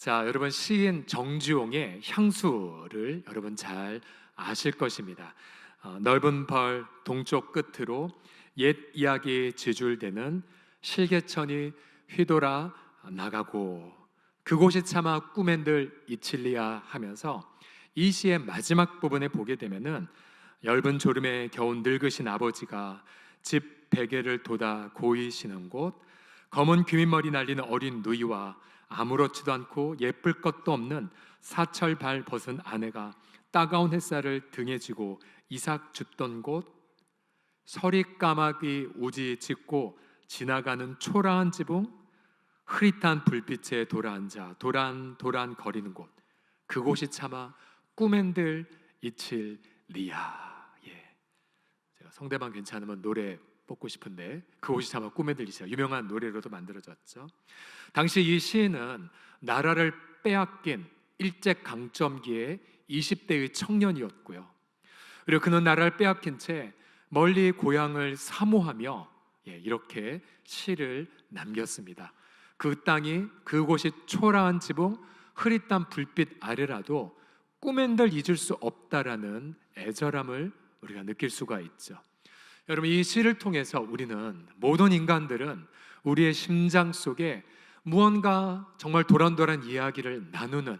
자, 여러분 시인 정주홍의 향수를 여러분 잘 아실 것입니다. 넓은 벌 동쪽 끝으로 옛 이야기 지줄대는 실개천이 휘돌아 나가고 그곳이 차마 꿈엔들 이칠리야 하면서 이 시의 마지막 부분에 보게 되면은 엷은 졸음에 겨운 늙으신 아버지가 집 베개를 돋아 고이 쉬는 곳, 검은 귀밑머리 날리는 어린 누이와 아무렇지도 않고 예쁠 것도 없는 사철 발 벗은 아내가 따가운 햇살을 등에 지고 이삭 줍던 곳, 서리 까마귀 우지 짖고 지나가는 초라한 지붕, 흐릿한 불빛에 돌아앉아 도란도란 거리는 곳, 그곳이 차마 꿈엔들 이칠리야. 제가 성대만 괜찮으면 노래 뽑고 싶은데 그곳이 차마 꿈엔들 이칠리야, 유명한 노래로도 만들어졌죠. 당시 이 시인은 나라를 빼앗긴 일제강점기의 20대의 청년이었고요. 그리고 그는 나라를 빼앗긴 채 멀리 고향을 사모하며 이렇게 시를 남겼습니다. 그 땅이, 그곳이 초라한 지붕, 흐릿한 불빛 아래라도 꿈엔들 잊을 수 없다라는 애절함을 우리가 느낄 수가 있죠. 여러분, 이 시를 통해서 우리는, 모든 인간들은 우리의 심장 속에 무언가 정말 도란도란 이야기를 나누는,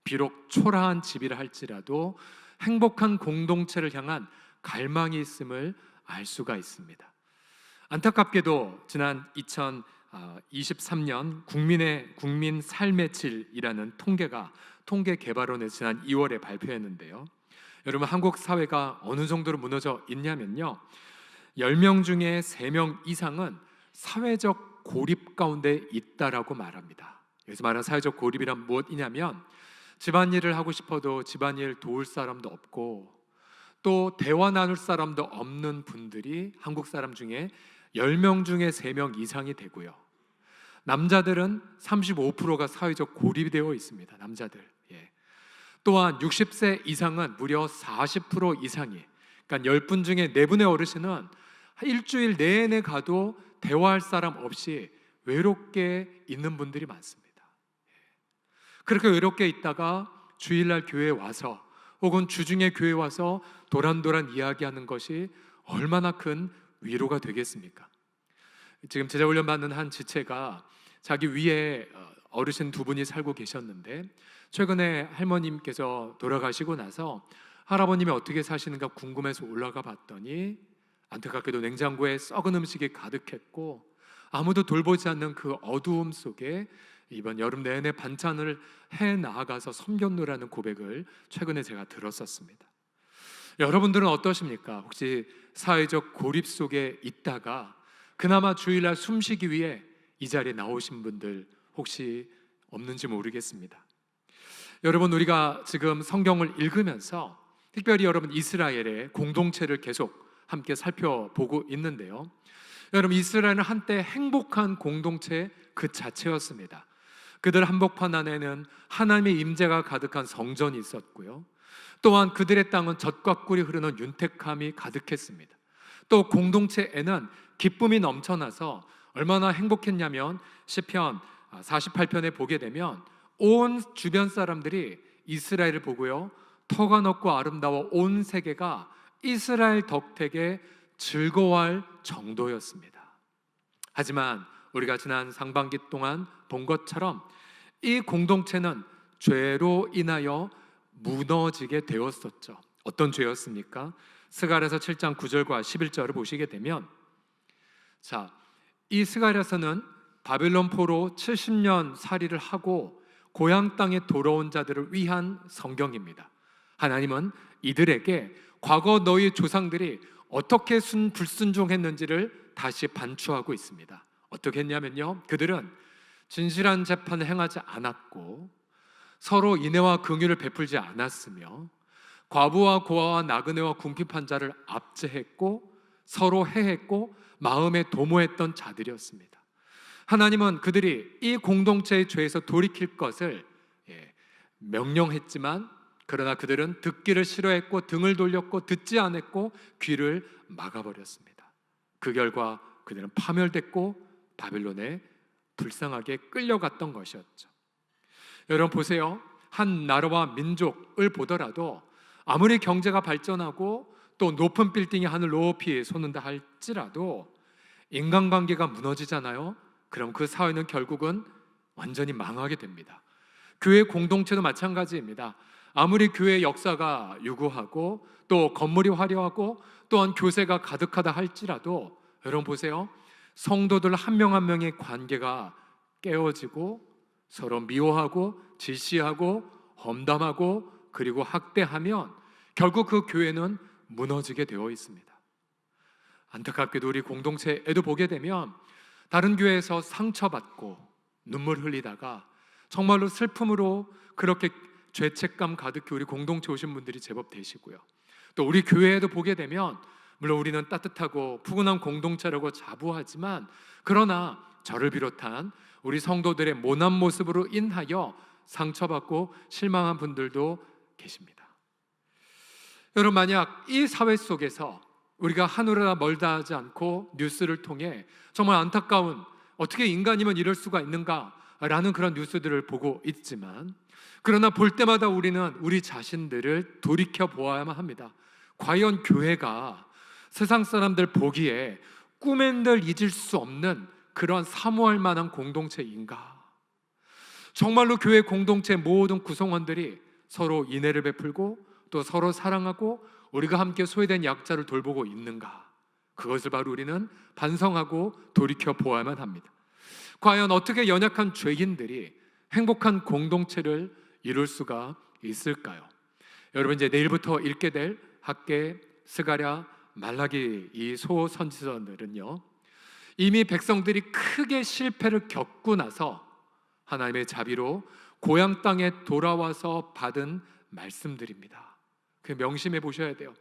비록 초라한 집이라 할지라도 행복한 공동체를 향한 갈망이 있음을 알 수가 있습니다. 안타깝게도 지난 2023년 국민 삶의 질이라는 통계개발원에서 지난 2월에 발표했는데요. 여러분, 한국 사회가 어느 정도로 무너져 있냐면요, 10명 중에 3명 이상은 사회적 고립 가운데 있다라고 말합니다. 여기서 말하는 사회적 고립이란 무엇이냐면, 집안일을 하고 싶어도 집안일 도울 사람도 없고 또 대화 나눌 사람도 없는 분들이 한국 사람 중에 10명 중에 3명 이상이 되고요. 남자들은 35%가 사회적 고립이 되어 있습니다. 남자들. 또한 60세 이상은 무려 40% 이상이, 그러니까 10분 중에 4분의 어르신은 일주일 내내 가도 대화할 사람 없이 외롭게 있는 분들이 많습니다. 그렇게 외롭게 있다가 주일날 교회에 와서 혹은 주중에 교회에 와서 도란도란 이야기하는 것이 얼마나 큰 위로가 되겠습니까? 지금 제자훈련 받는 한 지체가 자기 위에 어르신 2분이 살고 계셨는데, 최근에 할머님께서 돌아가시고 나서 할아버님이 어떻게 사시는가 궁금해서 올라가 봤더니 안타깝게도 냉장고에 썩은 음식이 가득했고 아무도 돌보지 않는 그 어두움 속에 이번 여름 내내 반찬을 해 나가서 섬겼노라는 고백을 최근에 제가 들었었습니다. 여러분들은 어떠십니까? 혹시 사회적 고립 속에 있다가 그나마 주일날 숨쉬기 위해 이 자리에 나오신 분들 혹시 없는지 모르겠습니다. 여러분, 우리가 지금 성경을 읽으면서 특별히 여러분 이스라엘의 공동체를 계속 함께 살펴보고 있는데요. 여러분, 이스라엘은 한때 행복한 공동체 그 자체였습니다. 그들 한복판 안에는 하나님의 임재가 가득한 성전이 있었고요. 또한 그들의 땅은 젖과 꿀이 흐르는 윤택함이 가득했습니다. 또 공동체에는 기쁨이 넘쳐나서 얼마나 행복했냐면 시편 48편에 보게 되면 온 주변 사람들이 이스라엘을 보고요, 터가 넓고 아름다워 온 세계가 이스라엘 덕택에 즐거워할 정도였습니다. 하지만 우리가 지난 상반기 동안 본 것처럼 이 공동체는 죄로 인하여 무너지게 되었었죠. 어떤 죄였습니까? 스가랴서 7장 9절과 11절을 보시게 되면, 이 스가랴서는 바벨론 포로 70년 살이를 하고 고향 땅에 돌아온 자들을 위한 성경입니다. 하나님은 이들에게 과거 너희 조상들이 어떻게 불순종했는지를 다시 반추하고 있습니다. 어떻게 했냐면요, 그들은 진실한 재판을 행하지 않았고 서로 인애와 긍휼을 베풀지 않았으며 과부와 고아와 나그네와 궁핍한 자를 압제했고 서로 해했고 마음에 도모했던 자들이었습니다. 하나님은 그들이 이 공동체의 죄에서 돌이킬 것을 명령했지만, 그러나 그들은 듣기를 싫어했고 등을 돌렸고 듣지 않았고 귀를 막아버렸습니다. 그 결과 그들은 파멸됐고 바벨론에 불쌍하게 끌려갔던 것이었죠. 여러분 보세요. 한 나라와 민족을 보더라도 아무리 경제가 발전하고 또 높은 빌딩이 하늘 높이 솟는다 할지라도 인간관계가 무너지잖아요. 그럼 그 사회는 결국은 완전히 망하게 됩니다. 교회 공동체도 마찬가지입니다. 아무리 교회 역사가 유구하고 또 건물이 화려하고 또한 교세가 가득하다 할지라도 여러분 보세요. 성도들 한 명 한 명의 관계가 깨어지고 서로 미워하고 질시하고 험담하고 그리고 학대하면 결국 그 교회는 무너지게 되어 있습니다. 안타깝게도 우리 공동체에도 보게 되면 다른 교회에서 상처받고 눈물 흘리다가 정말로 슬픔으로 그렇게 죄책감 가득히 우리 공동체 오신 분들이 제법 되시고요. 또 우리 교회에도 보게 되면 물론 우리는 따뜻하고 푸근한 공동체라고 자부하지만 그러나 저를 비롯한 우리 성도들의 모난 모습으로 인하여 상처받고 실망한 분들도 계십니다. 여러분 만약 이 사회 속에서 우리가 하늘이나 멀다 하지 않고 뉴스를 통해 정말 안타까운 어떻게 인간이면 이럴 수가 있는가라는 그런 뉴스들을 보고 있지만 그러나 볼 때마다 우리는 우리 자신들을 돌이켜 보아야만 합니다. 과연 교회가 세상 사람들 보기에 꿈엔들 잊을 수 없는 그런 사모할 만한 공동체인가? 정말로 교회 공동체 모든 구성원들이 서로 인애를 베풀고 또 서로 사랑하고 우리가 함께 소외된 약자를 돌보고 있는가? 그것을 바로 우리는 반성하고 돌이켜 보아야만 합니다. 과연 어떻게 연약한 죄인들이 행복한 공동체를 이룰 수가 있을까요? 여러분 이제 내일부터 읽게 될 학개, 스가랴, 말라기 이 소선지서들은요 이미 백성들이 크게 실패를 겪고 나서 하나님의 자비로 고향 땅에 돌아와서 받은 말씀들입니다. 그 명심해 보셔야 돼요.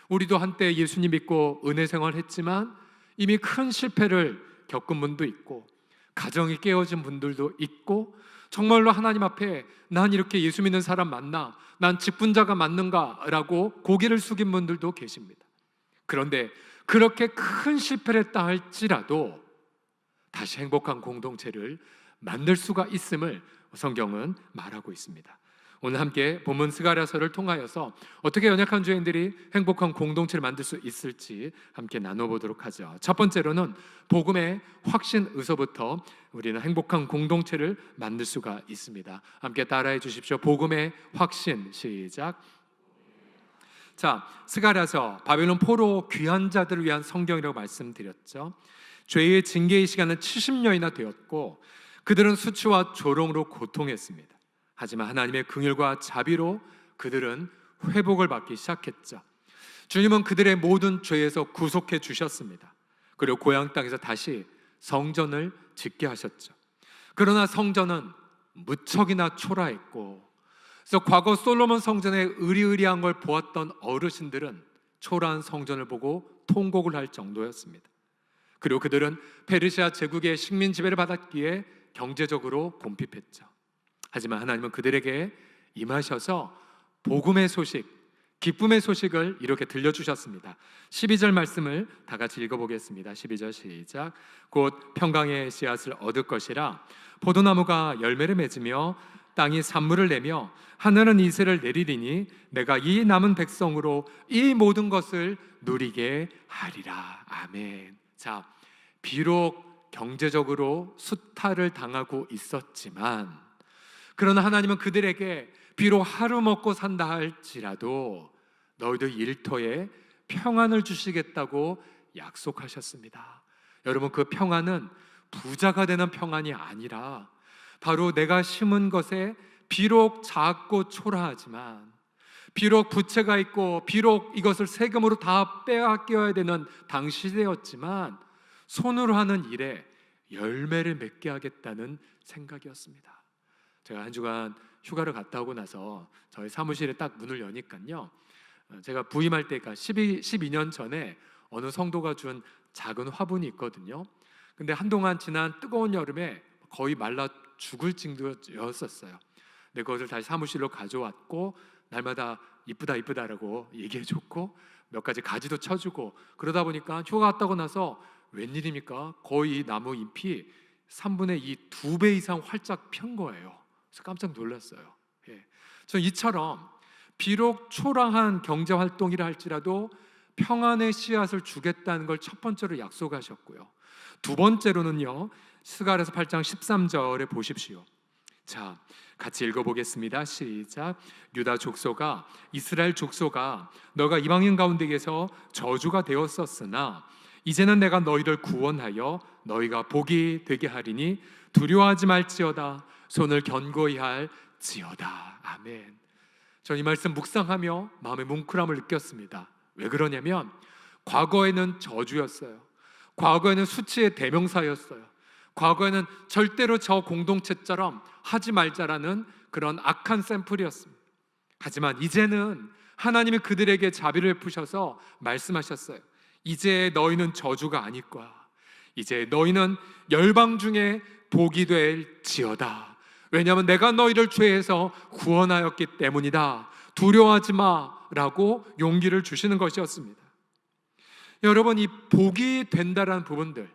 우리도 한때 예수님 믿고 은혜 생활했지만 이미 큰 실패를 겪은 분도 있고 가정이 깨어진 분들도 있고 정말로 하나님 앞에 난 이렇게 예수 믿는 사람 맞나? 난 직분자가 맞는가? 라고 고개를 숙인 분들도 계십니다. 그런데 그렇게 큰 실패를 했다 할지라도 다시 행복한 공동체를 만들 수가 있음을 성경은 말하고 있습니다. 오늘 함께 본문 스가랴서를 통하여서 어떻게 연약한 죄인들이 행복한 공동체를 만들 수 있을지 함께 나눠보도록 하죠. 첫 번째로는 복음의 확신에서부터 우리는 행복한 공동체를 만들 수가 있습니다. 함께 따라해 주십시오. 복음의 확신. 시작. 자, 스가랴서 바벨론 포로 귀한 자들을 위한 성경이라고 말씀드렸죠. 죄의 징계의 시간은 70년이나 되었고 그들은 수치와 조롱으로 고통했습니다. 하지만 하나님의 긍휼과 자비로 그들은 회복을 받기 시작했죠. 주님은 그들의 모든 죄에서 구속해 주셨습니다. 그리고 고향 땅에서 다시 성전을 짓게 하셨죠. 그러나 성전은 무척이나 초라했고 그래서 과거 솔로몬 성전의 의리의리한 걸 보았던 어르신들은 초라한 성전을 보고 통곡을 할 정도였습니다. 그리고 그들은 페르시아 제국의 식민 지배를 받았기에 경제적으로 곤핍했죠. 하지만 하나님은 그들에게 임하셔서 복음의 소식, 기쁨의 소식을 이렇게 들려주셨습니다. 12절 말씀을 다 같이 읽어보겠습니다. 12절 시작. 곧 평강의 씨앗을 얻을 것이라 포도나무가 열매를 맺으며 땅이 산물을 내며 하늘은 이슬을 내리리니 내가 이 남은 백성으로 이 모든 것을 누리게 하리라. 아멘. 자, 비록 경제적으로 수탈을 당하고 있었지만 그러나 하나님은 그들에게 비록 하루 먹고 산다 할지라도 너희들 일터에 평안을 주시겠다고 약속하셨습니다. 여러분 그 평안은 부자가 되는 평안이 아니라 바로 내가 심은 것에 비록 작고 초라하지만 비록 부채가 있고 비록 이것을 세금으로 다 빼앗겨야 되는 당 시대였지만 손으로 하는 일에 열매를 맺게 하겠다는 생각이었습니다. 제가 한 주간 휴가를 갔다 오고 나서 저희 사무실에 딱 문을 여니까요 제가 부임할 때가 12년 전에 어느 성도가 준 작은 화분이 있거든요. 근데 한동안 지난 뜨거운 여름에 거의 말라 죽을 정도였었어요. 근데 그것을 다시 사무실로 가져왔고 날마다 이쁘다 이쁘다라고 얘기해줬고 몇 가지 가지도 쳐주고 그러다 보니까 휴가 갔다 오고 나서 웬일입니까? 거의 나무 잎이 3분의 2, 2배 이상 활짝 편 거예요. 그래서 깜짝 놀랐어요. 저 이처럼 비록 초라한 경제 활동이라 할지라도 평안의 씨앗을 주겠다는 걸 첫 번째로 약속하셨고요. 두 번째로는요, 스가랴서 8장 13절에 보십시오. 자, 같이 읽어보겠습니다. 시작. 유다 족속아, 이스라엘 족속아, 너가 이방인 가운데에서 저주가 되었었으나 이제는 내가 너희를 구원하여 너희가 복이 되게 하리니 두려워하지 말지어다. 손을 견고히 할지어다. 아멘. 전 이 말씀 묵상하며 마음의 뭉클함을 느꼈습니다. 왜 그러냐면 과거에는 저주였어요. 과거에는 수치의 대명사였어요. 과거에는 절대로 저 공동체처럼 하지 말자라는 그런 악한 샘플이었습니다. 하지만 이제는 하나님이 그들에게 자비를 베푸셔서 말씀하셨어요. 이제 너희는 저주가 아닐 거야. 이제 너희는 열방 중에 복이 될지어다. 왜냐하면 내가 너희를 죄에서 구원하였기 때문이다. 두려워하지 마라고 용기를 주시는 것이었습니다. 여러분, 이 복이 된다라는 부분들,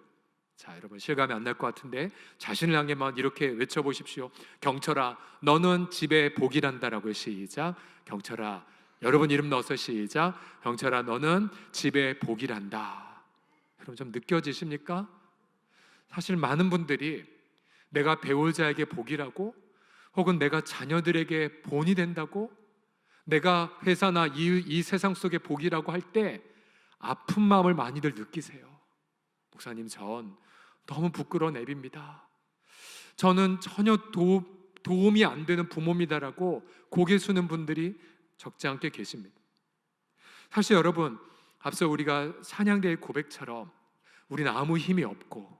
자, 여러분 실감이 안 날 것 같은데 자신을 향해만 이렇게 외쳐보십시오. 경철아, 너는 집에 복이란다라고요. 시작. 경철아, 여러분 이름 넣어서 시작. 경철아, 너는 집에 복이란다. 여러분 좀 느껴지십니까? 사실 많은 분들이 내가 배우자에게 복이라고, 혹은 내가 자녀들에게 본이 된다고, 내가 회사나 이 세상 속의 복이라고 할 때 아픈 마음을 많이들 느끼세요. 목사님, 전 너무 부끄러운 앱입니다. 저는 전혀 도움이 안 되는 부모입니다라고 고개 숙는 분들이 적지 않게 계십니다. 사실 여러분, 앞서 우리가 찬양대의 고백처럼 우리는 아무 힘이 없고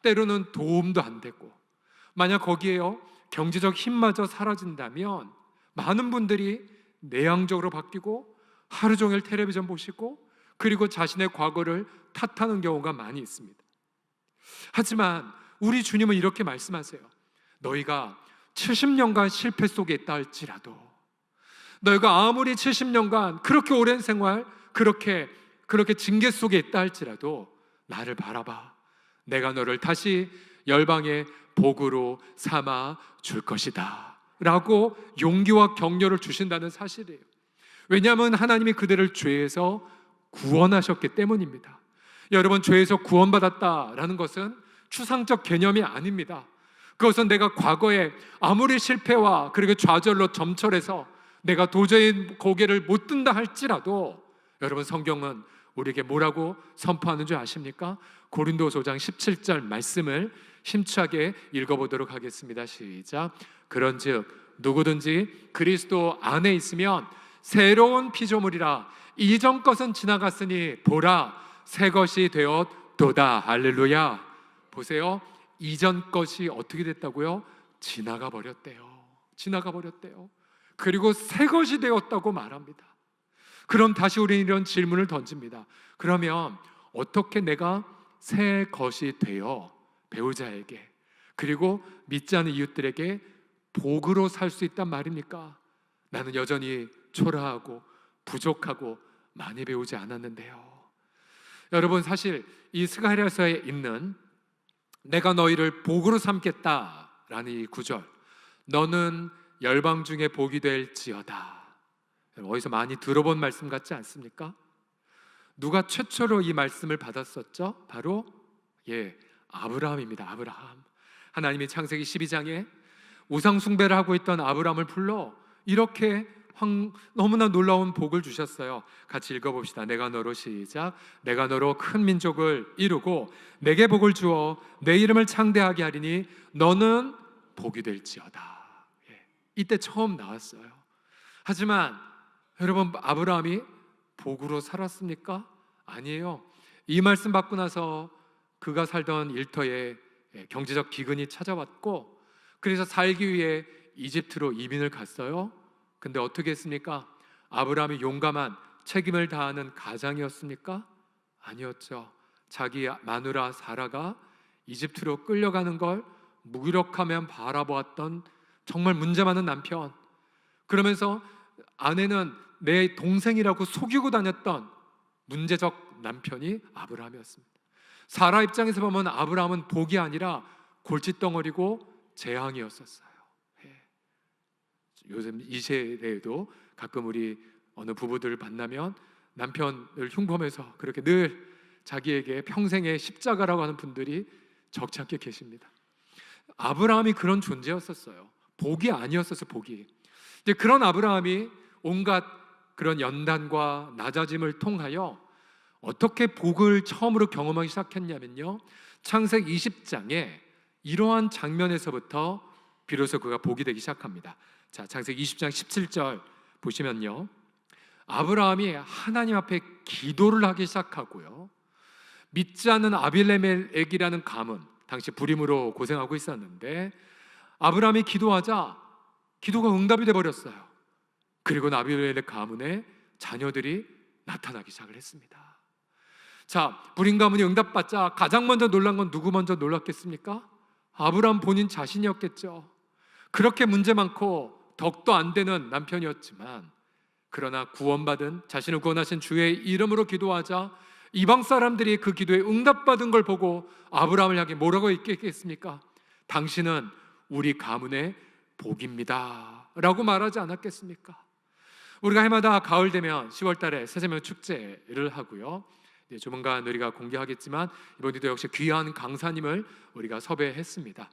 때로는 도움도 안 되고, 만약 거기에요 경제적 힘마저 사라진다면 많은 분들이 내향적으로 바뀌고 하루 종일 텔레비전 보시고 그리고 자신의 과거를 탓하는 경우가 많이 있습니다. 하지만 우리 주님은 이렇게 말씀하세요. 너희가 70년간 실패 속에 있다 할지라도, 너희가 아무리 70년간 그렇게 오랜 생활, 그렇게 징계 속에 있다 할지라도 나를 바라봐. 내가 너를 다시 열방의 복으로 삼아 줄 것이다 라고 용기와 격려를 주신다는 사실이에요. 왜냐하면 하나님이 그들을 죄에서 구원하셨기 때문입니다. 여러분, 죄에서 구원받았다라는 것은 추상적 개념이 아닙니다. 그것은 내가 과거에 아무리 실패와 그리고 좌절로 점철해서 내가 도저히 고개를 못 든다 할지라도, 여러분 성경은 우리에게 뭐라고 선포하는 줄 아십니까? 고린도서 5장 17절 말씀을 힘차게 읽어보도록 하겠습니다. 시작. 그런즉 누구든지 그리스도 안에 있으면 새로운 피조물이라, 이전 것은 지나갔으니 보라 새 것이 되었도다. 할렐루야. 보세요, 이전 것이 어떻게 됐다고요? 지나가 버렸대요. 지나가 버렸대요. 그리고 새 것이 되었다고 말합니다. 그럼 다시 우리는 이런 질문을 던집니다. 그러면 어떻게 내가 새 것이 되어 배우자에게 그리고 믿지 않는 이웃들에게 복으로 살 수 있단 말입니까? 나는 여전히 초라하고 부족하고 많이 배우지 않았는데요. 여러분, 사실 이 스가랴서에 있는 내가 너희를 복으로 삼겠다라는 이 구절, 너는 열방 중에 복이 될지어다, 어디서 많이 들어본 말씀 같지 않습니까? 누가 최초로 이 말씀을 받았었죠? 바로 아브라함입니다. 아브라함. 하나님이 창세기 12장에 우상 숭배를 하고 있던 아브라함을 불러 이렇게 너무나 놀라운 복을 주셨어요. 같이 읽어봅시다. 내가 너로 시작. 내가 너로 큰 민족을 이루고 내게 복을 주어 내 이름을 창대하게 하리니 너는 복이 될지어다. 이때 처음 나왔어요. 하지만 여러분, 아브라함이 복으로 살았습니까? 아니에요. 이 말씀 받고 나서 그가 살던 일터에 경제적 기근이 찾아왔고, 그래서 살기 위해 이집트로 이민을 갔어요. 근데 어떻게 했습니까? 아브라함이 용감한 책임을 다하는 가장이었습니까? 아니었죠. 자기 마누라 사라가 이집트로 끌려가는 걸 무기력하며 바라보았던 정말 문제 많은 남편, 그러면서 아내는 내 동생이라고 속이고 다녔던 문제적 남편이 아브라함이었습니다. 사라 입장에서 보면 아브라함은 복이 아니라 골칫덩어리고 재앙이었었어요. 요즘 이 세대에도 가끔 우리 어느 부부들을 만나면 남편을 흉보면서 그렇게 늘 자기에게 평생의 십자가라고 하는 분들이 적지 않게 계십니다. 아브라함이 그런 존재였었어요. 복이 아니었어서 복이. 이제 그런 아브라함이 온갖 그런 연단과 낮아짐을 통하여 어떻게 복을 처음으로 경험하기 시작했냐면요, 창세기 20장에 이러한 장면에서부터 비로소 그가 복이 되기 시작합니다. 자, 창세기 20장 17절 보시면요, 아브라함이 하나님 앞에 기도를 하기 시작하고요, 믿지 않는 아비멜렉이라는 가문, 당시 불임으로 고생하고 있었는데 아브라함이 기도하자 기도가 응답이 돼버렸어요. 그리고 아비멜렉 가문의 자녀들이 나타나기 시작을 했습니다. 자, 불임 가문이 응답받자 가장 먼저 놀란 건 누구 먼저 놀랐겠습니까? 아브라함 본인 자신이었겠죠. 그렇게 문제 많고 덕도 안 되는 남편이었지만, 그러나 구원받은, 자신을 구원하신 주의 이름으로 기도하자 이방 사람들이 그 기도에 응답받은 걸 보고 아브라함을 향해 뭐라고 얘기했겠습니까? 당신은 우리 가문의 복입니다 라고 말하지 않았겠습니까? 우리가 해마다 가을 되면 10월 달에 새세명 축제를 하고요, 조만간 우리가 공개하겠지만 이번에도 역시 귀한 강사님을 우리가 섭외했습니다.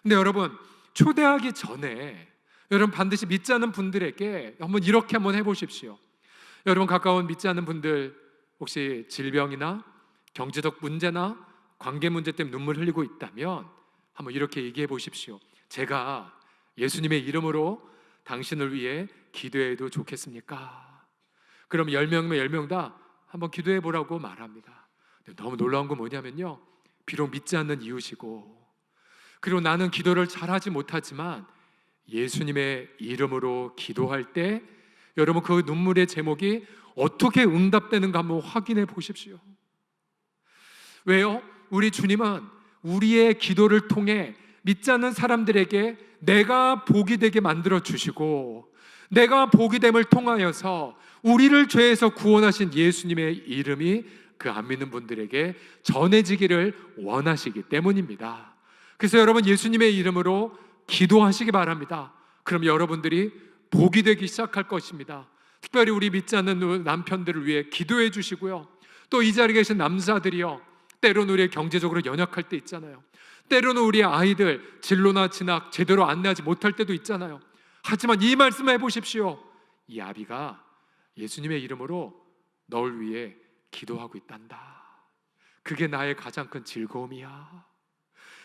근데 여러분, 초대하기 전에 여러분 반드시 믿지 않는 분들에게 이렇게 한번 해보십시오. 여러분 가까운 믿지 않는 분들 혹시 질병이나 경제적 문제나 관계 문제 때문에 눈물 흘리고 있다면 한번 이렇게 얘기해 보십시오. 제가 예수님의 이름으로 당신을 위해 기도해도 좋겠습니까? 그럼 10명이면 10명 다 한번 기도해 보라고 말합니다. 너무 놀라운 건 뭐냐면요, 비록 믿지 않는 이웃이고, 그리고 나는 기도를 잘하지 못하지만 예수님의 이름으로 기도할 때 여러분 그 눈물의 제목이 어떻게 응답되는가 한번 확인해 보십시오. 왜요? 우리 주님은 우리의 기도를 통해 믿지 않는 사람들에게 내가 복이 되게 만들어 주시고, 내가 복이 됨을 통하여서 우리를 죄에서 구원하신 예수님의 이름이 그 안 믿는 분들에게 전해지기를 원하시기 때문입니다. 그래서 여러분 예수님의 이름으로 기도하시기 바랍니다. 그럼 여러분들이 복이 되기 시작할 것입니다. 특별히 우리 믿지 않는 남편들을 위해 기도해 주시고요, 또 이 자리에 계신 남자들이요, 때로는 우리 경제적으로 연약할 때 있잖아요. 때로는 우리 아이들 진로나 진학 제대로 안내하지 못할 때도 있잖아요. 하지만 이 말씀을 해보십시오. 이 아비가 예수님의 이름으로 널 위해 기도하고 있단다. 그게 나의 가장 큰 즐거움이야.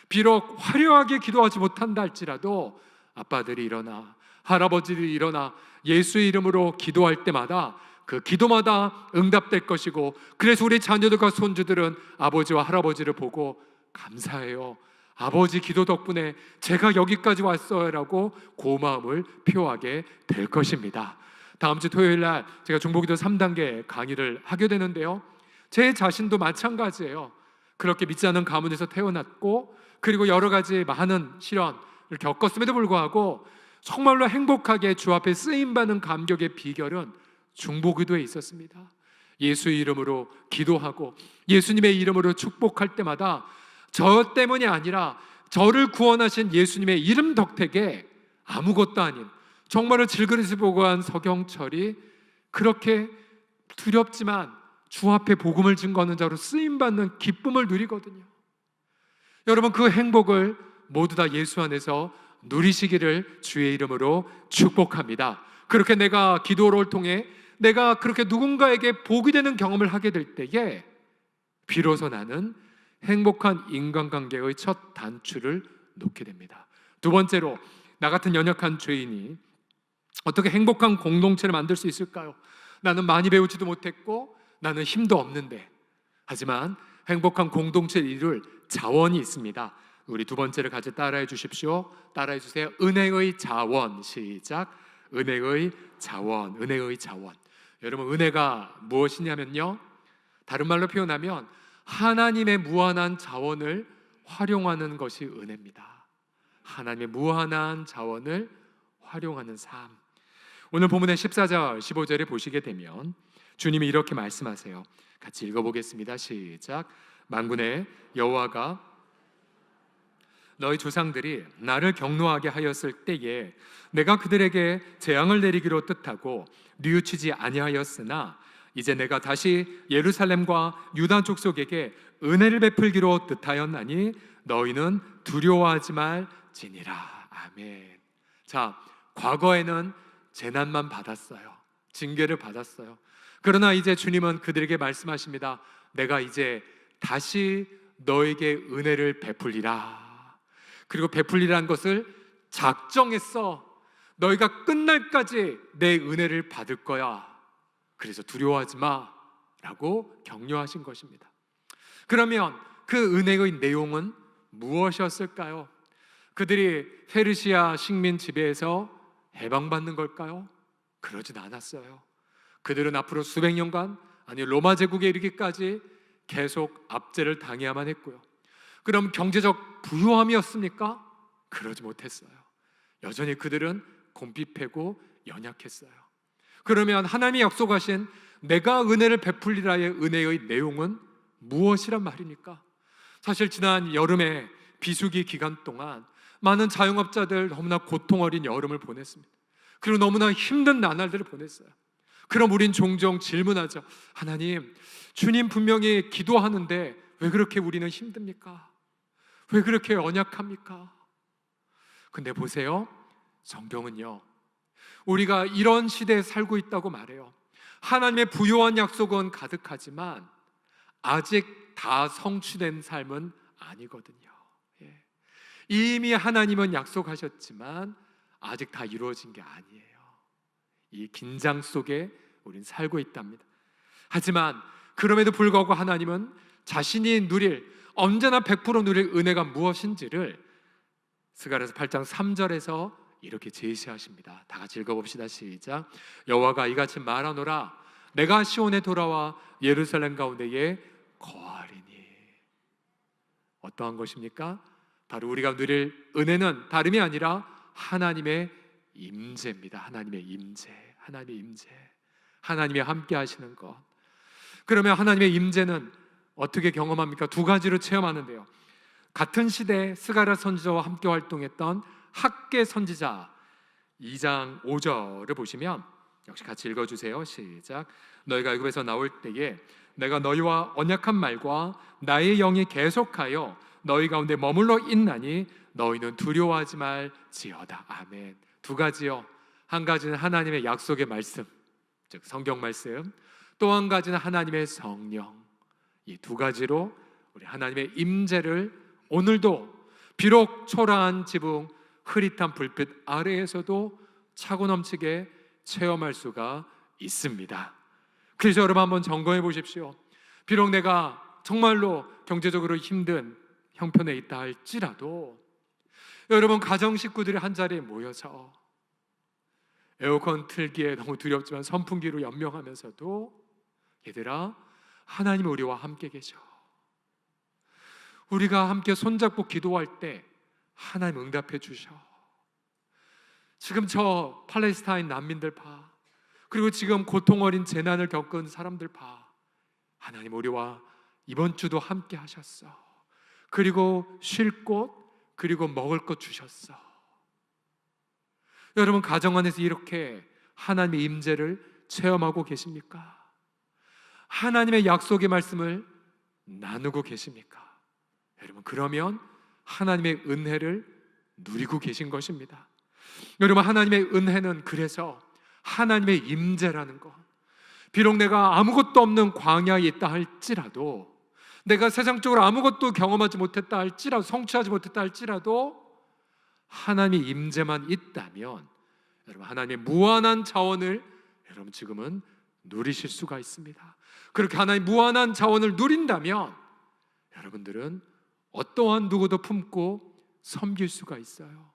비록 화려하게 기도하지 못한다 할지라도 아빠들이 일어나, 할아버지들이 일어나 예수의 이름으로 기도할 때마다 그 기도마다 응답될 것이고, 그래서 우리 자녀들과 손주들은 아버지와 할아버지를 보고 감사해요, 아버지 기도 덕분에 제가 여기까지 왔어요 라고 고마움을 표하게 될 것입니다. 다음 주 토요일 날 제가 중보기도 3단계 강의를 하게 되는데요, 제 자신도 마찬가지예요. 그렇게 믿지 않는 가문에서 태어났고, 그리고 여러 가지 많은 시련을 겪었음에도 불구하고 정말로 행복하게 주 앞에 쓰임받는 감격의 비결은 중보기도에 있었습니다. 예수의 이름으로 기도하고 예수님의 이름으로 축복할 때마다 저 때문이 아니라 저를 구원하신 예수님의 이름 덕택에 아무것도 아닌 정말로 질그릇을 보고 한 서경철이 그렇게 두렵지만 주 앞에 복음을 증거하는 자로 쓰임받는 기쁨을 누리거든요. 여러분 그 행복을 모두 다 예수 안에서 누리시기를 주의 이름으로 축복합니다. 그렇게 내가 기도를 통해 내가 그렇게 누군가에게 복이 되는 경험을 하게 될 때에 비로소 나는 행복한 인간관계의 첫 단추를 놓게 됩니다. 두 번째로, 나 같은 연약한 죄인이 어떻게 행복한 공동체를 만들 수 있을까요? 나는 많이 배우지도 못했고 나는 힘도 없는데, 하지만 행복한 공동체를 이룰 자원이 있습니다. 우리 두 번째를 같이 따라해 주십시오. 따라해 주세요. 은혜의 자원. 시작. 은혜의 자원. 은혜의 자원. 여러분 은혜가 무엇이냐면요, 다른 말로 표현하면 하나님의 무한한 자원을 활용하는 것이 은혜입니다. 하나님의 무한한 자원을 활용하는 삶. 오늘 본문의 14절 15절에 보시게 되면 주님이 이렇게 말씀하세요. 같이 읽어보겠습니다. 시작. 만군의 여호와가 너희 조상들이 나를 경노하게 하였을 때에 내가 그들에게 재앙을 내리기로 뜻하고 뉘우치지 아니하였으나 이제 내가 다시 예루살렘과 유다 족속에게 은혜를 베풀기로 뜻하였나니 너희는 두려워하지 말지니라. 아멘. 자, 과거에는 재난만 받았어요. 징계를 받았어요. 그러나 이제 주님은 그들에게 말씀하십니다. 내가 이제 다시 너에게 은혜를 베풀리라. 그리고 베풀리라는 것을 작정했어. 너희가 끝날까지 내 은혜를 받을 거야. 그래서 두려워하지 마 라고 격려하신 것입니다. 그러면 그 은혜의 내용은 무엇이었을까요? 그들이 페르시아 식민 지배에서 해방받는 걸까요? 그러진 않았어요. 그들은 앞으로 수백 년간, 아니 로마 제국에 이르기까지 계속 압제를 당해야만 했고요. 그럼 경제적 부유함이었습니까? 그러지 못했어요. 여전히 그들은 곰핍하고 연약했어요. 그러면 하나님이 약속하신 내가 은혜를 베풀리라의 은혜의 내용은 무엇이란 말입니까? 사실 지난 여름에 비수기 기간 동안 많은 자영업자들 너무나 고통 어린 여름을 보냈습니다. 그리고 너무나 힘든 나날들을 보냈어요. 그럼 우린 종종 질문하죠. 하나님, 주님 분명히 기도하는데 왜 그렇게 우리는 힘듭니까? 왜 그렇게 연약합니까? 근데 보세요, 성경은요, 우리가 이런 시대에 살고 있다고 말해요. 하나님의 부요한 약속은 가득하지만 아직 다 성취된 삶은 아니거든요. 예. 이미 하나님은 약속하셨지만 아직 다 이루어진 게 아니에요. 이 긴장 속에 우린 살고 있답니다. 하지만 그럼에도 불구하고 하나님은 자신이 누릴, 언제나 100% 누릴 은혜가 무엇인지를 스가랴서 8장 3절에서 이렇게 제시하십니다. 다 같이 읽어봅시다. 시작. 여호와가 이같이 말하노라. 내가 시온에 돌아와 예루살렘 가운데에 거하리니. 어떠한 것입니까? 바로 우리가 누릴 은혜는 다름이 아니라 하나님의 임재입니다. 하나님의 임재, 하나님의 임재, 하나님이 함께 하시는 것. 그러면 하나님의 임재는 어떻게 경험합니까? 두 가지로 체험하는데요. 같은 시대에 스가랴 선지자와 함께 활동했던 학계 선지자 2장 5절을 보시면 역시 같이 읽어주세요. 시작. 너희가 애굽에서 나올 때에 내가 너희와 언약한 말과 나의 영이 계속하여 너희 가운데 머물러 있나니 너희는 두려워하지 말지어다. 아멘. 두 가지요. 한 가지는 하나님의 약속의 말씀, 즉 성경 말씀. 또 한 가지는 하나님의 성령. 이 두 가지로 우리 하나님의 임재를 오늘도 비록 초라한 지붕, 흐릿한 불빛 아래에서도 차고 넘치게 체험할 수가 있습니다. 그래서 여러분 한번 점검해 보십시오. 비록 내가 정말로 경제적으로 힘든 형편에 있다 할지라도 여러분 가정 식구들이 한자리에 모여서 에어컨 틀기에 너무 두렵지만 선풍기로 연명하면서도 얘들아, 하나님이 우리와 함께 계셔. 우리가 함께 손잡고 기도할 때 하나님 응답해 주셔. 지금 저 팔레스타인 난민들 봐. 그리고 지금 고통 어린 재난을 겪은 사람들 봐. 하나님 우리와 이번 주도 함께 하셨어. 그리고 쉴 곳, 그리고 먹을 것 주셨어. 여러분 가정 안에서 이렇게 하나님의 임재를 체험하고 계십니까? 하나님의 약속의 말씀을 나누고 계십니까? 여러분 그러면 하나님의 은혜를 누리고 계신 것입니다. 여러분 하나님의 은혜는 그래서 하나님의 임재라는 것. 비록 내가 아무것도 없는 광야에 있다 할지라도, 내가 세상적으로 아무것도 경험하지 못했다 할지라도, 성취하지 못했다 할지라도 하나님의 임재만 있다면 여러분 하나님의 무한한 자원을 여러분 지금은 누리실 수가 있습니다. 그렇게 하나님의 무한한 자원을 누린다면 여러분들은 어떠한 누구도 품고 섬길 수가 있어요.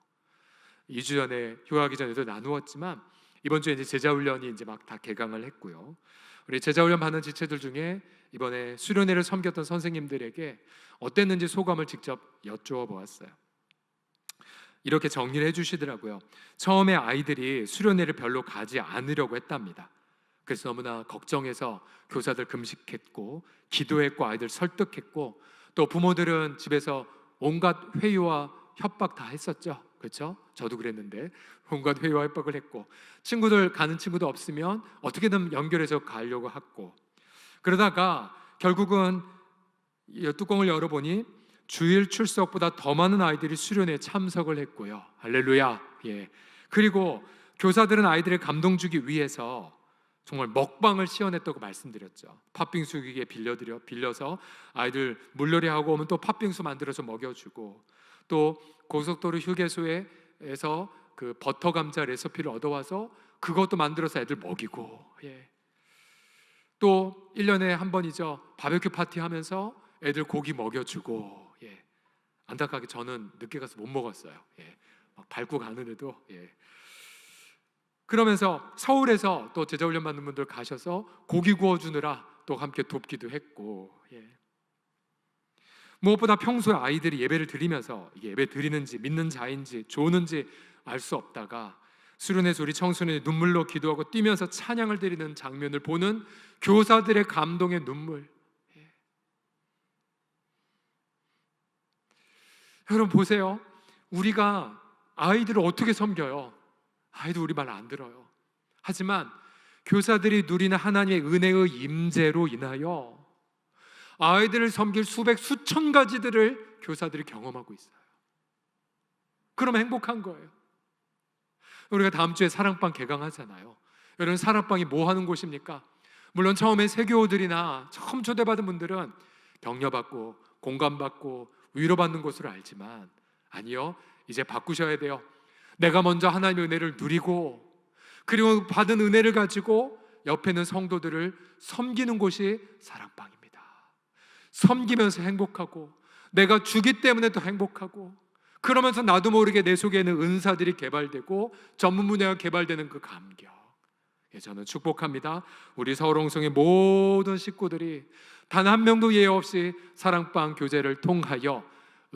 2주 전에 휴가하기 전에도 나누었지만 이번 주에 이제 제자훈련이 이제 막 다 개강을 했고요. 우리 제자훈련 받는 지체들 중에 이번에 수련회를 섬겼던 선생님들에게 어땠는지 소감을 직접 여쭈어 보았어요. 이렇게 정리를 해주시더라고요. 처음에 아이들이 수련회를 별로 가지 않으려고 했답니다. 그래서 너무나 걱정해서 교사들 금식했고 기도했고 아이들 설득했고 또 부모들은 집에서 온갖 회유와 협박 다 했었죠. 그렇죠? 저도 그랬는데 온갖 회의와 협박을 했고, 친구들 가는 친구도 없으면 어떻게든 연결해서 가려고 했고, 그러다가 결국은 이 뚜껑을 열어보니 주일 출석보다 더 많은 아이들이 수련회에 참석을 했고요. 할렐루야. 예. 그리고 교사들은 아이들을 감동 주기 위해서 정말 먹방을 시연했다고 말씀드렸죠. 팥빙수 기계 빌려서 아이들 물놀이하고 오면 또 팥빙수 만들어서 먹여주고, 또 고속도로 휴게소에서 그 버터 감자 레시피를 얻어와서 그것도 만들어서 애들 먹이고, 예. 또 1년에 한 번이죠. 바베큐 파티 하면서 애들 고기 먹여주고, 예. 안타깝게 저는 늦게 가서 못 먹었어요. 예. 막 밟고 가는데도, 예. 그러면서 서울에서 또 제자훈련 받는 분들 가셔서 고기 구워주느라 또 함께 돕기도 했고, 예. 무엇보다 평소에 아이들이 예배를 드리면서 이게 예배 드리는지 믿는 자인지 좋은지 알 수 없다가 수련회에서 우리 청소년이 눈물로 기도하고 뛰면서 찬양을 드리는 장면을 보는 교사들의 감동의 눈물, 예. 여러분 보세요. 우리가 아이들을 어떻게 섬겨요? 아이도 우리 말 안 들어요. 하지만 교사들이 누리는 하나님의 은혜의 임재로 인하여 아이들을 섬길 수백 수천 가지들을 교사들이 경험하고 있어요. 그러면 행복한 거예요. 우리가 다음 주에 사랑방 개강하잖아요. 여러분, 사랑방이 뭐 하는 곳입니까? 물론 처음에 세교들이나 처음 초대받은 분들은 격려받고 공감받고 위로받는 곳으로 알지만, 아니요, 이제 바꾸셔야 돼요. 내가 먼저 하나님의 은혜를 누리고, 그리고 받은 은혜를 가지고 옆에 있는 성도들을 섬기는 곳이 사랑방입니다. 섬기면서 행복하고, 내가 주기 때문에 더 행복하고, 그러면서 나도 모르게 내 속에 있는 은사들이 개발되고 전문 분야가 개발되는 그 감격, 예, 저는 축복합니다. 우리 서울홍성의 모든 식구들이 단 한 명도 예외 없이 사랑방 교제를 통하여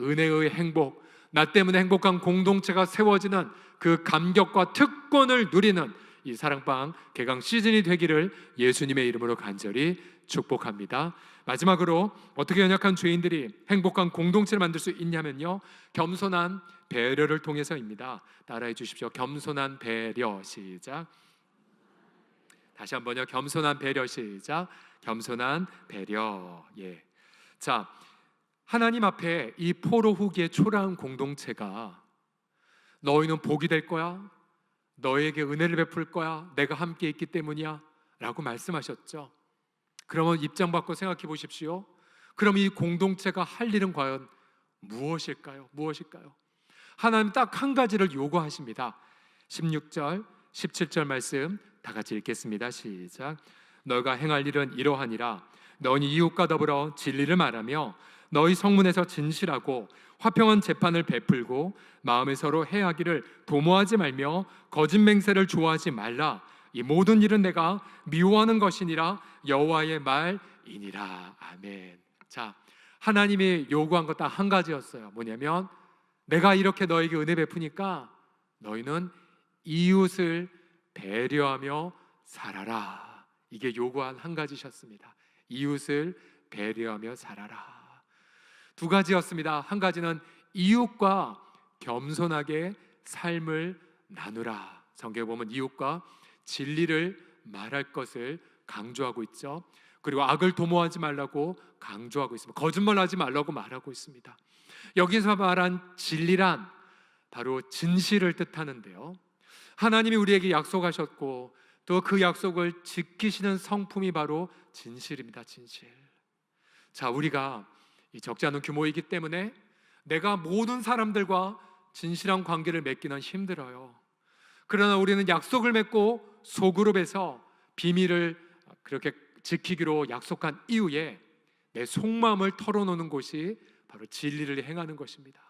은혜의 행복, 나 때문에 행복한 공동체가 세워지는 그 감격과 특권을 누리는 이 사랑방 개강 시즌이 되기를 예수님의 이름으로 간절히 축복합니다. 마지막으로 어떻게 연약한 죄인들이 행복한 공동체를 만들 수 있냐면요, 겸손한 배려를 통해서입니다. 따라해 주십시오. 겸손한 배려. 시작. 다시 한번요. 겸손한 배려. 시작. 겸손한 배려. 예. 자, 하나님 앞에 이 포로 후기의 초라한 공동체가 너희는 복이 될 거야, 너에게 은혜를 베풀 거야, 내가 함께 있기 때문이야 라고 말씀하셨죠. 그러면 입장 바꿔 생각해 보십시오. 그럼 이 공동체가 할 일은 과연 무엇일까요? 하나님 딱 한 가지를 요구하십니다. 16절, 17절 말씀 다 같이 읽겠습니다. 시작. 너희가 행할 일은 이러하니라. 너희 이웃과 더불어 진리를 말하며 너희 성문에서 진실하고 화평한 재판을 베풀고 마음에 서로 해하기를 도모하지 말며 거짓 맹세를 좋아하지 말라. 이 모든 일은 내가 미워하는 것이니라. 여호와의 말이니라. 아멘. 자, 하나님이 요구한 것 딱 한 가지였어요. 뭐냐면 내가 이렇게 너에게 은혜 베푸니까 너희는 이웃을 배려하며 살아라. 이게 요구한 한 가지셨습니다. 이웃을 배려하며 살아라. 두 가지였습니다. 한 가지는 이웃과 겸손하게 삶을 나누라. 성경에 보면 이웃과 진리를 말할 것을 강조하고 있죠. 그리고 악을 도모하지 말라고 강조하고 있습니다. 거짓말하지 말라고 말하고 있습니다. 여기서 말한 진리란 바로 진실을 뜻하는데요, 하나님이 우리에게 약속하셨고 또 그 약속을 지키시는 성품이 바로 진실입니다. 진실. 자, 우리가 이 적지 않은 규모이기 때문에 내가 모든 사람들과 진실한 관계를 맺기는 힘들어요. 그러나 우리는 약속을 맺고 소그룹에서 비밀을 그렇게 지키기로 약속한 이후에 내 속마음을 털어놓는 곳이 바로 진리를 행하는 것입니다.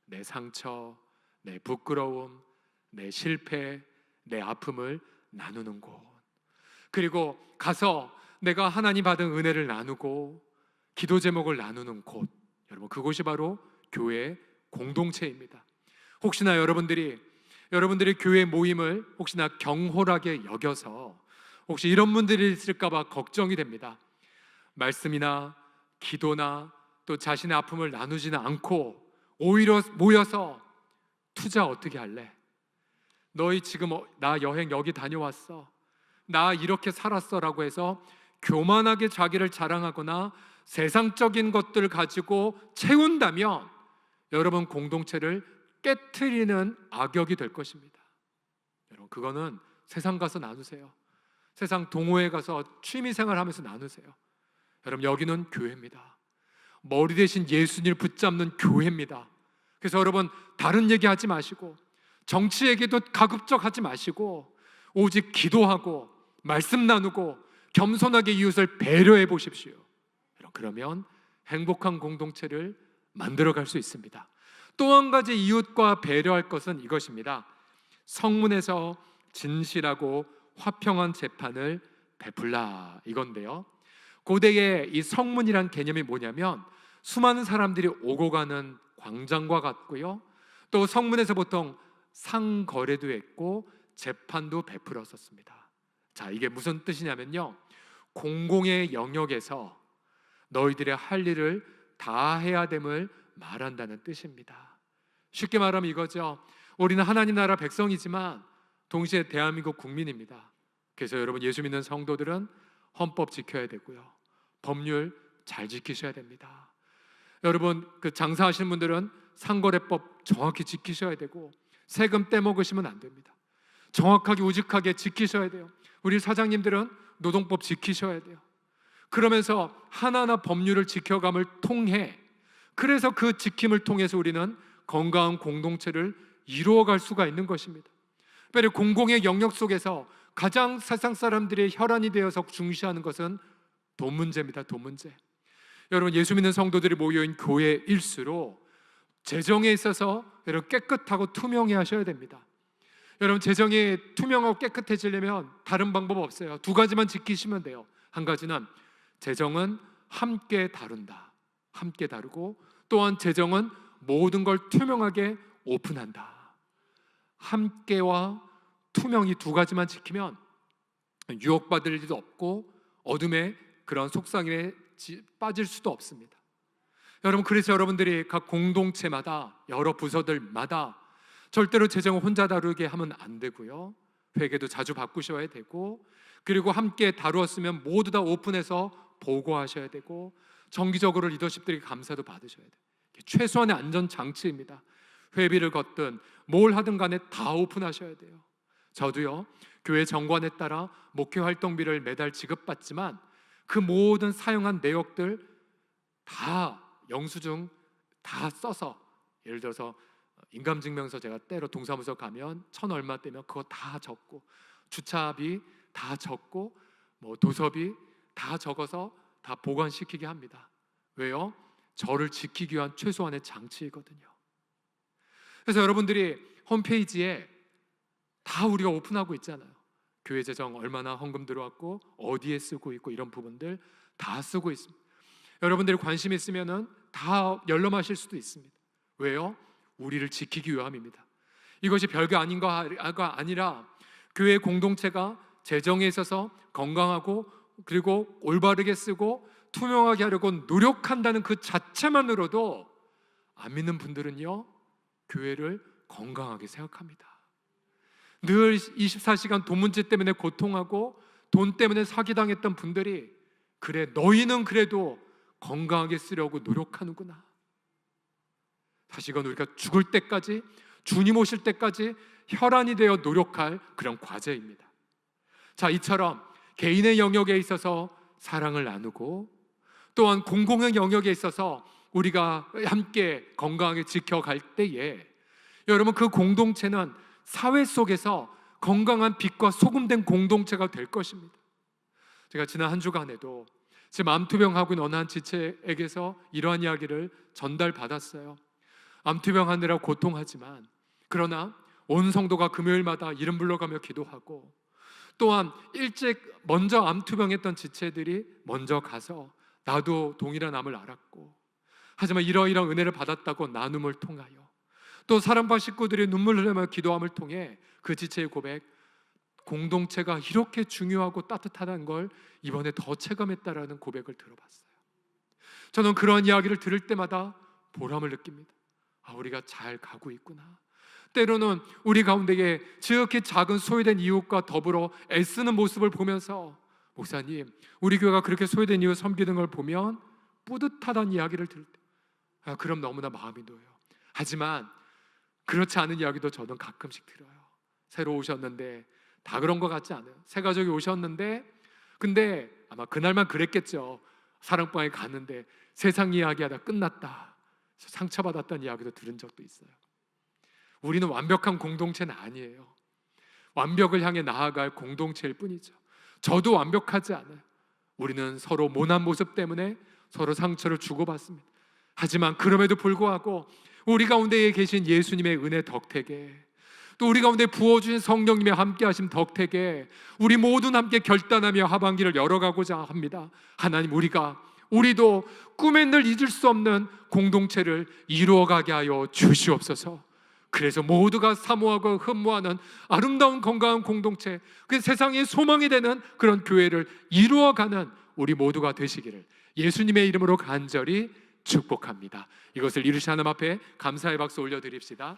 내 상처, 내 부끄러움, 내 실패, 내 아픔을 나누는 곳, 그리고 가서 내가 하나님 받은 은혜를 나누고 기도 제목을 나누는 곳, 여러분 그곳이 바로 교회 공동체입니다. 혹시나 여러분들이 교회 모임을 혹시나 경홀하게 여겨서 혹시 이런 분들이 있을까 봐 걱정이 됩니다. 말씀이나 기도나 또 자신의 아픔을 나누지는 않고 오히려 모여서 투자 어떻게 할래? 너희 지금 나 여행 여기 다녀왔어, 나 이렇게 살았어 라고 해서 교만하게 자기를 자랑하거나 세상적인 것들을 가지고 채운다면 여러분 공동체를 깨트리는 악역이 될 것입니다. 여러분 그거는 세상 가서 나누세요. 세상 동호회 가서 취미생활 하면서 나누세요. 여러분 여기는 교회입니다. 머리 대신 예수님을 붙잡는 교회입니다. 그래서 여러분 다른 얘기하지 마시고 정치 얘기도 가급적 하지 마시고 오직 기도하고 말씀 나누고 겸손하게 이웃을 배려해 보십시오. 그러면 행복한 공동체를 만들어갈 수 있습니다. 또 한 가지 이웃과 배려할 것은 이것입니다. 성문에서 진실하고 화평한 재판을 베풀라, 이건데요. 고대의 이 성문이란 개념이 뭐냐면 수많은 사람들이 오고 가는 광장과 같고요, 또 성문에서 보통 상거래도 했고 재판도 베풀었었습니다. 자, 이게 무슨 뜻이냐면요, 공공의 영역에서 너희들의 할 일을 다 해야 됨을 말한다는 뜻입니다. 쉽게 말하면 이거죠. 우리는 하나님 나라 백성이지만 동시에 대한민국 국민입니다. 그래서 여러분 예수 믿는 성도들은 헌법 지켜야 되고요, 법률 잘 지키셔야 됩니다. 여러분 그 장사하시는 분들은 상거래법 정확히 지키셔야 되고 세금 떼먹으시면 안 됩니다. 정확하게 우직하게 지키셔야 돼요. 우리 사장님들은 노동법 지키셔야 돼요. 그러면서 하나하나 법률을 지켜감을 통해, 그래서 그 지킴을 통해서 우리는 건강한 공동체를 이루어갈 수가 있는 것입니다. 특별히 공공의 영역 속에서 가장 세상 사람들의 혈안이 되어서 중시하는 것은 돈 문제입니다. 돈 문제. 여러분 예수 믿는 성도들이 모여있는 교회일수록 재정에 있어서 여러분 깨끗하고 투명해 하셔야 됩니다. 여러분 재정이 투명하고 깨끗해지려면 다른 방법 없어요. 두 가지만 지키시면 돼요. 한 가지는 재정은 함께 다룬다, 함께 다루고, 또한 재정은 모든 걸 투명하게 오픈한다. 함께와 투명이 두 가지만 지키면 유혹받을 일도 없고 어둠의 그런 속삭임에 빠질 수도 없습니다. 여러분 그래서 여러분들이 각 공동체마다 여러 부서들마다 절대로 재정을 혼자 다루게 하면 안 되고요, 회계도 자주 바꾸셔야 되고, 그리고 함께 다루었으면 모두 다 오픈해서 보고하셔야 되고, 정기적으로 리더십들이 감사도 받으셔야 돼요. 최소한의 안전장치입니다. 회비를 걷든 뭘 하든 간에 다 오픈하셔야 돼요. 저도요 교회 정관에 따라 목회 활동비를 매달 지급받지만 그 모든 사용한 내역들 다 영수증 다 써서, 예를 들어서 인감증명서 제가 때로 동사무소 가면 1,000 얼마 떼면 그거 다 적고, 주차비 다 적고, 뭐 도서비 다 적어서 다 보관시키게 합니다. 왜요? 저를 지키기 위한 최소한의 장치이거든요. 그래서 여러분들이 홈페이지에 다 우리가 오픈하고 있잖아요. 교회 재정 얼마나 헌금 들어왔고 어디에 쓰고 있고 이런 부분들 다 쓰고 있습니다. 여러분들이 관심 있으면은 다 열람하실 수도 있습니다. 왜요? 우리를 지키기 위함입니다. 이것이 별거 아닌 거가 아니라 교회 공동체가 재정에 있어서 건강하고 그리고 올바르게 쓰고 투명하게 하려고 노력한다는 그 자체만으로도 안 믿는 분들은요 교회를 건강하게 생각합니다. 늘 24시간 돈 문제 때문에 고통하고 돈 때문에 사기당했던 분들이, 그래 너희는 그래도 건강하게 쓰려고 노력하는구나. 사실 이건 우리가 죽을 때까지, 주님 오실 때까지 혈안이 되어 노력할 그런 과제입니다. 자, 이처럼 개인의 영역에 있어서 사랑을 나누고, 또한 공공의 영역에 있어서 우리가 함께 건강하게 지켜갈 때에 여러분 그 공동체는 사회 속에서 건강한 빛과 소금된 공동체가 될 것입니다. 제가 지난 한 주간에도 제 암투병하고 있는 어느 한 지체에게서 이러한 이야기를 전달받았어요. 암투병하느라 고통하지만 그러나 온 성도가 금요일마다 이름 불러가며 기도하고, 또한 일찍 먼저 암투병했던 지체들이 먼저 가서 나도 동일한 암을 앓았고 하지만 이러이러한 은혜를 받았다고 나눔을 통하여, 또 사랑방 식구들이 눈물 흘리며 기도함을 통해 그 지체의 고백, 공동체가 이렇게 중요하고 따뜻하다는 걸 이번에 더 체감했다라는 고백을 들어봤어요. 저는 그러한 이야기를 들을 때마다 보람을 느낍니다. 우리가 잘 가고 있구나. 때로는 우리 가운데에 지극히 작은 소외된 이웃과 더불어 애쓰는 모습을 보면서 목사님, 우리 교회가 그렇게 소외된 이웃 섬기는 걸 보면 뿌듯하다는 이야기를 들을 때 그럼 너무나 마음이 놓여요. 하지만 그렇지 않은 이야기도 저는 가끔씩 들어요. 새로 오셨는데 다 그런 것 같지 않아요. 새 가족이 오셨는데 근데 아마 그날만 그랬겠죠. 사랑방에 갔는데 세상 이야기하다 끝났다, 상처받았다는 이야기도 들은 적도 있어요. 우리는 완벽한 공동체는 아니에요. 완벽을 향해 나아갈 공동체일 뿐이죠. 저도 완벽하지 않아요. 우리는 서로 모난 모습 때문에 서로 상처를 주고받습니다. 하지만 그럼에도 불구하고 우리 가운데에 계신 예수님의 은혜 덕택에, 또 우리 가운데 부어주신 성령님의 함께하심 덕택에 우리 모두 함께 결단하며 하반기를 열어가고자 합니다. 하나님, 우리도 꿈에 늘 잊을 수 없는 공동체를 이루어가게 하여 주시옵소서. 그래서 모두가 사모하고 흠모하는 아름다운 건강한 공동체, 그 세상의 소망이 되는 그런 교회를 이루어가는 우리 모두가 되시기를 예수님의 이름으로 간절히 축복합니다. 이것을 이루신 하나님 앞에 감사의 박수 올려드립시다.